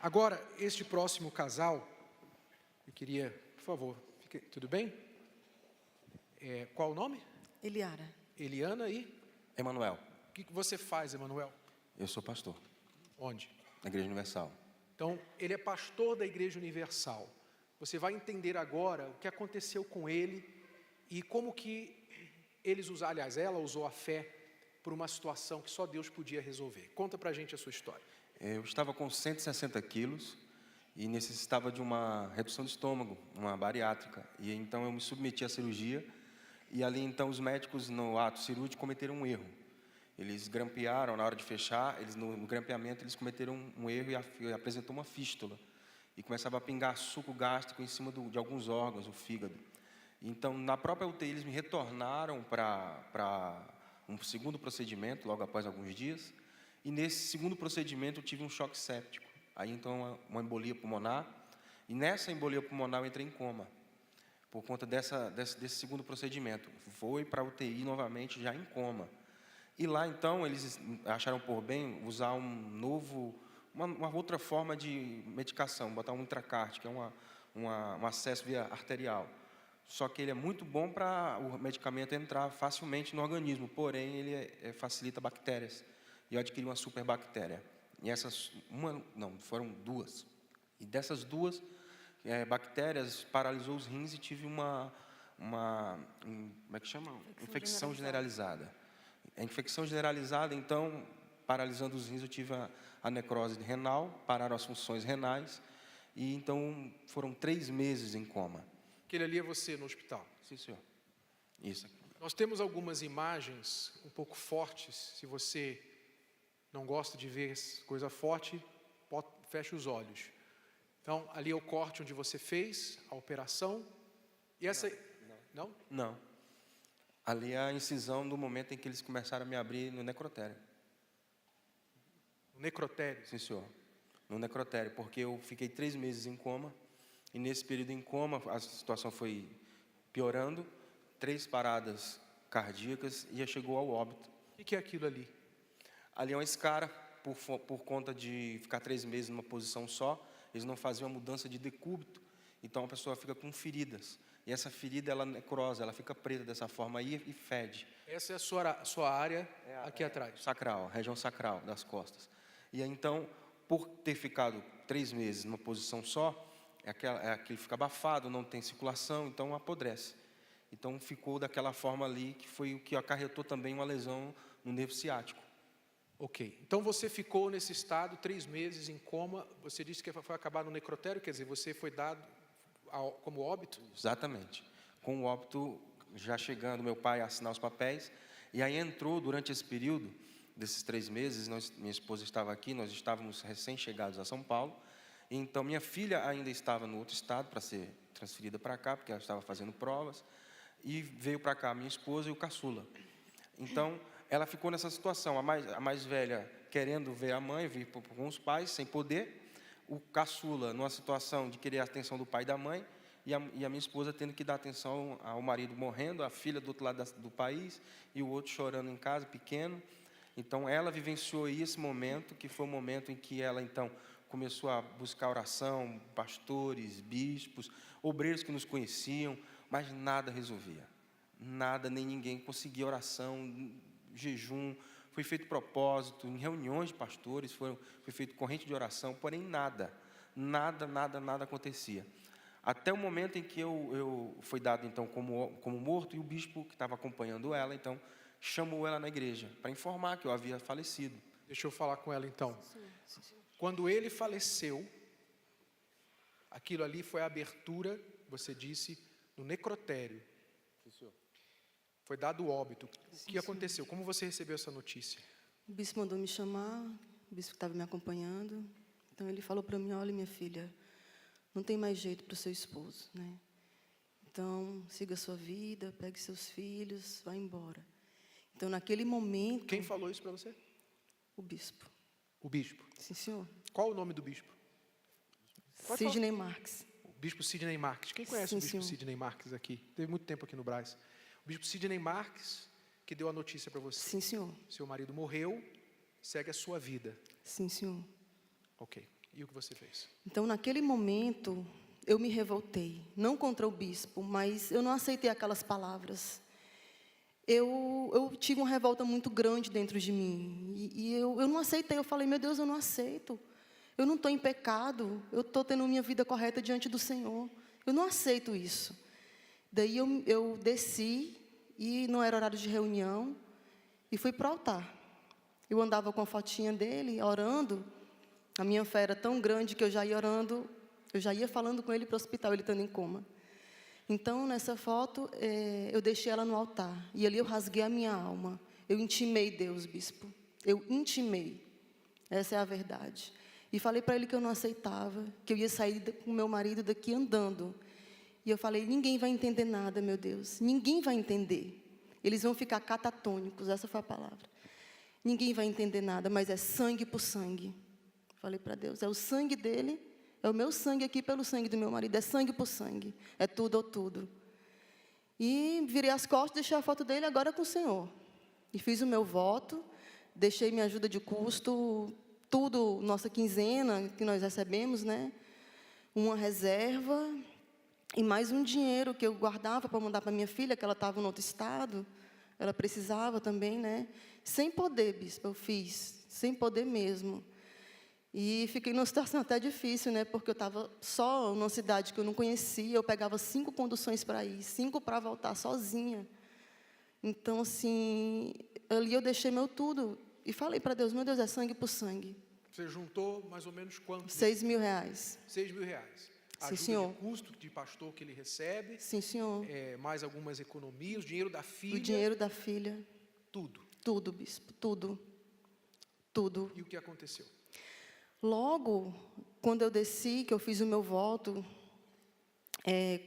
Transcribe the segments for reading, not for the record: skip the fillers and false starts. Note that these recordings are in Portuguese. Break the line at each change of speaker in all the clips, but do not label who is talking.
Agora, este próximo casal, eu queria, por favor, tudo bem? Qual o nome?
Eliara.
Eliana e?
Emanuel.
O que você faz, Emanuel?
Eu sou pastor.
Onde?
Na Igreja Universal.
Então, ele é pastor da Igreja Universal. Você vai entender agora o que aconteceu com ele e como que ela usou a fé por uma situação que só Deus podia resolver. Conta pra gente a sua história.
Eu estava com 160 quilos e necessitava de uma redução de estômago, uma bariátrica. E então eu me submeti à cirurgia e ali então os médicos no ato cirúrgico cometeram um erro. Eles grampearam na hora de fechar, no grampeamento eles cometeram um erro e apresentou uma fístula. E começava a pingar suco gástrico em cima de alguns órgãos, o fígado. Então, na própria UTI, eles me retornaram para um segundo procedimento, logo após alguns dias. E nesse segundo procedimento, eu tive um choque séptico. Aí, então, uma embolia pulmonar. E nessa embolia pulmonar, eu entrei em coma. Por conta desse segundo procedimento. Fui para a UTI novamente, já em coma. E lá, então, eles acharam por bem usar uma outra forma de medicação, botar um intracarte, que é um acesso via arterial. Só que ele é muito bom para o medicamento entrar facilmente no organismo, porém ele facilita bactérias. E eu adquiri uma superbactéria. E foram duas. E dessas duas bactérias paralisou os rins e tive como é que chama? Infecção generalizada. A infecção generalizada, então, paralisando os rins, eu tive a necrose renal, pararam as funções renais, e então foram 3 meses em coma.
Aquele ali é você no hospital?
Sim, senhor. Isso aqui.
Nós temos algumas imagens um pouco fortes. Se você não gosta de ver coisa forte, feche os olhos. Então, ali é o corte onde você fez a operação. E essa... Não?
Não. Ali é a incisão do momento em que eles começaram a me abrir no necrotério.
No necrotério?
Sim, senhor. No necrotério, porque eu fiquei 3 meses em coma. E nesse período em coma, a situação foi piorando. 3 paradas cardíacas e já chegou ao óbito.
O que é aquilo ali?
Ali é uma escara, por conta de ficar 3 meses numa posição só. Eles não faziam a mudança de decúbito. Então a pessoa fica com feridas. E essa ferida, ela necrosa, ela fica preta dessa forma aí e fede.
Essa é a sua área aqui atrás?
Sacral, região sacral das costas. E aí, então, por ter ficado 3 meses numa posição só, aquele fica abafado, não tem circulação, então apodrece. Então ficou daquela forma ali, que foi o que acarretou também uma lesão no nervo ciático.
Ok. Então você ficou nesse estado 3 meses em coma, você disse que foi acabar no necrotério, quer dizer, você foi dado como óbito?
Exatamente. Com o óbito já chegando, meu pai a assinar os papéis, e aí entrou durante esse período, desses 3 meses, minha esposa estava aqui, nós estávamos recém-chegados a São Paulo, e então minha filha ainda estava no outro estado para ser transferida para cá, porque ela estava fazendo provas, e veio para cá minha esposa e o caçula. Então, ela ficou nessa situação, a mais velha querendo ver a mãe, vir com os pais, sem poder, o caçula numa situação de querer a atenção do pai e da mãe, e a minha esposa tendo que dar atenção ao marido morrendo, a filha do outro lado do país, e o outro chorando em casa, pequeno. Então, ela vivenciou esse momento, que foi o momento em que ela, então, começou a buscar oração, pastores, bispos, obreiros que nos conheciam, mas nada resolvia. Nada, nem ninguém conseguia oração, jejum, foi feito propósito, em reuniões de pastores, foi feito corrente de oração, porém nada acontecia. Até o momento em que eu fui dado, então, como morto, e o bispo que estava acompanhando ela, então, chamou ela na igreja, para informar que eu havia falecido.
Deixa eu falar com ela, então. Quando ele faleceu, aquilo ali foi a abertura, você disse, no necrotério.
Sim, senhor.
Foi dado o óbito. O que aconteceu? Como você recebeu essa notícia?
O bispo mandou me chamar, o bispo estava me acompanhando. Então ele falou para mim, olha minha filha, não tem mais jeito para o seu esposo, né? Então, siga a sua vida, pegue seus filhos, vá embora. Então, naquele momento...
Quem falou isso para você?
O bispo.
O bispo?
Sim, senhor.
Qual o nome do bispo?
Sidney Marques.
O bispo Sidney Marques. Quem conhece o bispo Sidney Marques aqui? Teve muito tempo aqui no Brás. O bispo Sidney Marques, que deu a notícia para você.
Sim, senhor.
Seu marido morreu, segue a sua vida.
Sim, senhor.
Ok. E o que você fez?
Então, naquele momento, eu me revoltei. Não contra o bispo, mas eu não aceitei aquelas palavras. Eu tive uma revolta muito grande dentro de mim. E eu não aceitei. Eu falei, meu Deus, eu não aceito. Eu não estou em pecado. Eu estou tendo minha vida correta diante do Senhor. Eu não aceito isso. Daí eu desci, e não era horário de reunião, e fui para o altar. Eu andava com a fotinha dele, orando. A minha fé era tão grande que eu já ia orando, eu já ia falando com ele para o hospital, ele estando em coma. Então, nessa foto, eu deixei ela no altar. E ali eu rasguei a minha alma. Eu intimei Deus, bispo. Eu intimei. Essa é a verdade. E falei para ele que eu não aceitava, que eu ia sair com meu marido daqui andando. E eu falei, ninguém vai entender nada, meu Deus. Ninguém vai entender. Eles vão ficar catatônicos, essa foi a palavra. Ninguém vai entender nada, mas é sangue por sangue. Falei para Deus, é o sangue dele, é o meu sangue aqui pelo sangue do meu marido, é sangue por sangue, é tudo ou tudo. E virei as costas, deixei a foto dele agora com o Senhor. E fiz o meu voto, deixei minha ajuda de custo, tudo, nossa quinzena que nós recebemos, né? Uma reserva e mais um dinheiro que eu guardava para mandar para minha filha, que ela estava em outro estado, ela precisava também, né? Sem poder, bispo, eu fiz, sem poder mesmo. E fiquei numa situação até difícil, né? Porque eu estava só numa cidade que eu não conhecia, eu pegava 5 conduções para ir, 5 para voltar sozinha. Então, assim, ali eu deixei meu tudo e falei para Deus, meu Deus, é sangue por sangue.
Você juntou mais ou menos quanto?
6 mil reais.
6 mil reais.
Sim,
Ajuda
senhor.
de custo de pastor que ele recebe.
Sim, senhor.
Mais algumas economias, o dinheiro da filha.
O dinheiro da filha.
Tudo.
Tudo, bispo, tudo. Tudo.
E o que aconteceu?
Logo, quando eu desci, que eu fiz o meu voto,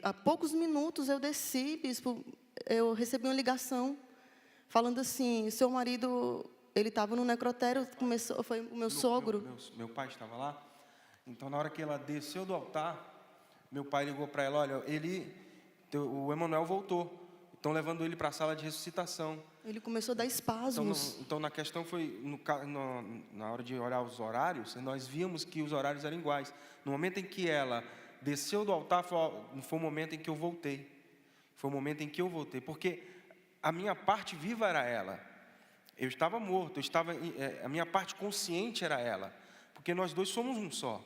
há poucos minutos eu desci, bispo, eu recebi uma ligação, falando assim, seu marido, ele estava no necrotério, foi o meu sogro.
Meu pai estava lá, então na hora que ela desceu do altar, meu pai ligou para ela, olha, o Emanuel voltou, estão levando ele para a sala de ressuscitação.
Ele começou a dar espasmos.
Então na questão foi, na hora de olhar os horários, nós víamos que os horários eram iguais. No momento em que ela desceu do altar, foi o momento em que eu voltei. Foi o momento em que eu voltei, porque a minha parte viva era ela. Eu estava morto, a minha parte consciente era ela. Porque nós dois somos um só.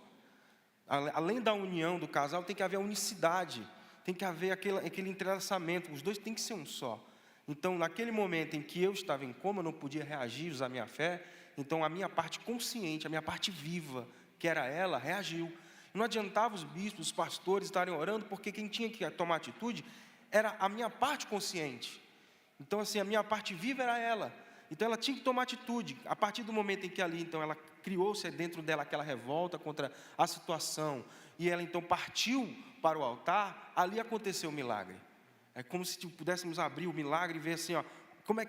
Além da união do casal, tem que haver a unicidade. Tem que haver aquele entrelaçamento. Os dois têm que ser um só. Então, naquele momento em que eu estava em coma, eu não podia reagir, usar minha fé. Então, a minha parte consciente, a minha parte viva, que era ela, reagiu. Não adiantava os bispos, os pastores estarem orando, porque quem tinha que tomar atitude era a minha parte consciente. Então, assim, a minha parte viva era ela. Então, ela tinha que tomar atitude. A partir do momento em que ali, então, ela criou-se dentro dela aquela revolta contra a situação, e ela, então, partiu para o altar, ali aconteceu o milagre. É como se pudéssemos abrir o milagre e ver assim, ó,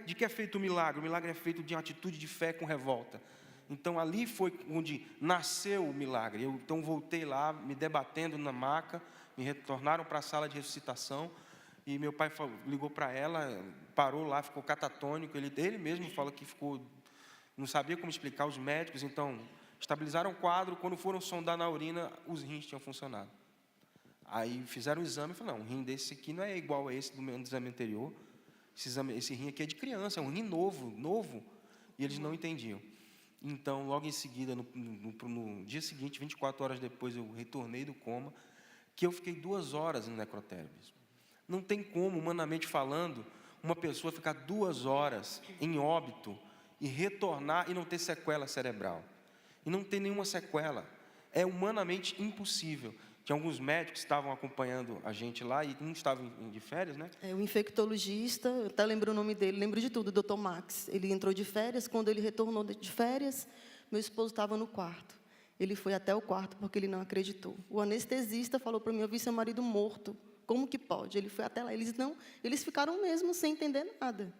de que é feito o milagre? O milagre é feito de uma atitude de fé com revolta. Então, ali foi onde nasceu o milagre. Eu, então, voltei lá, me debatendo na maca, me retornaram para a sala de ressuscitação, e meu pai ligou para ela, parou lá, ficou catatônico, ele mesmo fala que não sabia como explicar, os médicos, então, estabilizaram o quadro, quando foram sondar na urina, os rins tinham funcionado. Aí fizeram o exame e falaram, não, o rim desse aqui não é igual a esse do exame anterior, esse rim aqui é de criança, é um rim novo, e eles não entendiam. Então, logo em seguida, no dia seguinte, 24 horas depois, eu retornei do coma, que eu fiquei 2 horas no necrotério. Não tem como, humanamente falando, uma pessoa ficar 2 horas em óbito e retornar e não ter sequela cerebral. E não tem nenhuma sequela. É humanamente impossível. Tinha alguns médicos que estavam acompanhando a gente lá e um estava de férias, né?
O infectologista, eu até lembro o nome dele, lembro de tudo, o Dr. Max. Ele entrou de férias, quando ele retornou de férias, meu esposo estava no quarto. Ele foi até o quarto porque ele não acreditou. O anestesista falou para mim, eu vi seu marido morto. Como que pode? Ele foi até lá. Eles ficaram mesmo sem entender nada.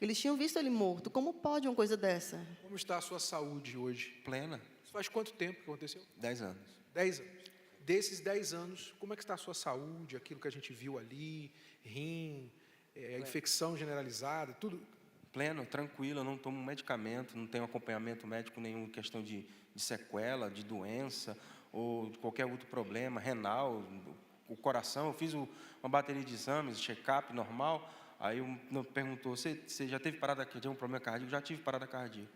Eles tinham visto ele morto. Como pode uma coisa dessa?
Como está a sua saúde hoje?
Plena.
Isso faz quanto tempo que aconteceu?
10 anos.
10 anos. Desses 10 anos, como é que está a sua saúde? Aquilo que a gente viu ali, rim, infecção generalizada, tudo.
pleno, tranquilo, eu não tomo medicamento, não tenho acompanhamento médico nenhum, questão de sequela, de doença, ou de qualquer outro problema, renal, o coração. Eu fiz uma bateria de exames, check-up normal, aí um perguntou, você já teve parada cardíaca, um problema cardíaco? Já tive parada cardíaca.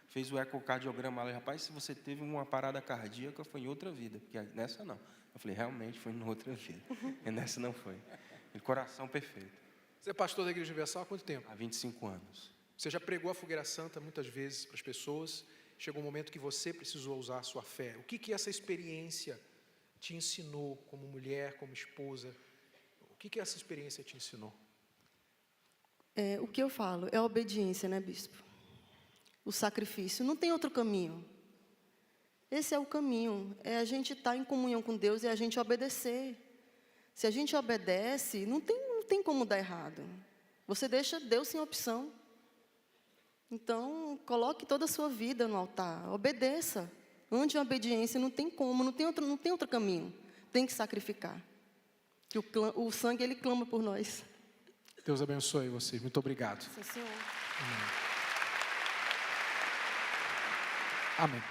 Fez o ecocardiograma lá, rapaz, se você teve uma parada cardíaca, foi em outra vida, porque nessa não. Eu falei, realmente foi em outra vida, e nessa não foi. E coração perfeito.
Você é pastor da Igreja Universal há quanto tempo?
Há 25 anos.
Você já pregou a fogueira santa muitas vezes para as pessoas. Chegou um momento que você precisou usar a sua fé. O que essa experiência te ensinou como mulher, como esposa? O que essa experiência te ensinou?
O que eu falo é a obediência, né, bispo? O sacrifício. Não tem outro caminho. Esse é o caminho. É a gente estar em comunhão com Deus e a gente obedecer. Se a gente obedece, não tem como dar errado. Você deixa Deus sem opção. Então, coloque toda a sua vida no altar. Obedeça. Ande em obediência, não tem como, não tem outro caminho. Tem que sacrificar. Que o sangue, ele clama por nós.
Deus abençoe você. Muito obrigado.
Sim, Senhor.
Amém. Amém.